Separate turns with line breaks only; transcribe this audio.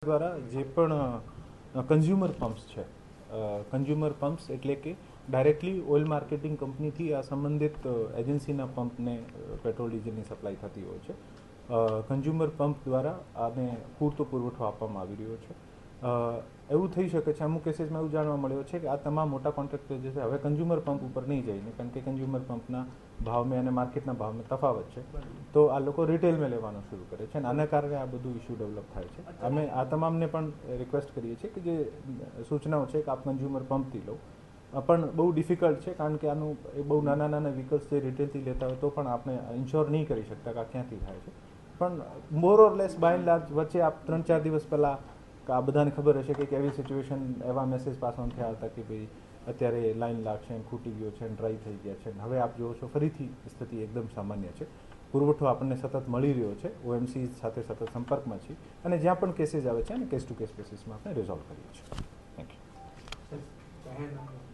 દ્વારા જે પણ કન્ઝ્યુમર પમ્પ્સ છે, કન્ઝ્યુમર પમ્પ્સ એટલે કે ડાયરેક્ટલી ઓઇલ માર્કેટિંગ કંપનીથી આ સંબંધિત એજન્સીના પંપને પેટ્રોલ ડીઝલની સપ્લાય થતી હોય છે. કન્ઝ્યુમર પંપ દ્વારા આને પૂરતો પુરવઠો આપવામાં આવી રહ્યો છે. એવું થઈ શકે છે, અમુક કેસીસમાં એવું જાણવા મળ્યું છે કે આ તમામ મોટા કોન્ટ્રાક્ટર જે છે હવે કન્ઝ્યુમર પંપ ઉપર નહીં જઈને, કારણ કે કન્ઝ્યુમર પંપના ભાવમાં અને માર્કેટના ભાવમાં તફાવત છે, તો આ લોકો રિટેલમાં લેવાનું શરૂ કરે છે અને આના કારણે આ બધું ઇસ્યુ ડેવલપ થાય છે. અમે આ તમામને પણ રિક્વેસ્ટ કરીએ છીએ કે જે સૂચનાઓ છે કે આપ કન્ઝ્યુમર પંપથી લો, પણ બહુ ડિફિકલ્ટ છે, કારણ કે આનું બહુ નાના નાના વ્હીકલ્સ જે રિટેલથી લેતા હોય તો પણ આપણે ઇન્શ્યોર નહીં કરી શકતા કે આ ક્યાંથી થાય છે. પણ મોર ઓર લેસ બાય એન્ડ લાર્જ વચ્ચે આપ 3-4 દિવસ પહેલાં આ બધાને ખબર હશે કે એવી સિચ્યુએશન, એવા મેસેજ પાસ ઓન થયા હતા કે ભાઈ અત્યારે લાઈન લાગશે, ખૂટી ગયો છે, ડ્રાય થઈ ગયા છે. હવે આપ જુઓ છો ફરીથી સ્થિતિ એકદમ સામાન્ય છે. પુરવઠો આપણને સતત મળી રહ્યો છે. ઓએમસી સાથે સતત સંપર્કમાં છીએ અને જ્યાં પણ કેસીસ આવે છે અને કેસ ટુ કેસ બેસિસમાં આપણે રિઝોલ્વ કરીએ છીએ. Thank you.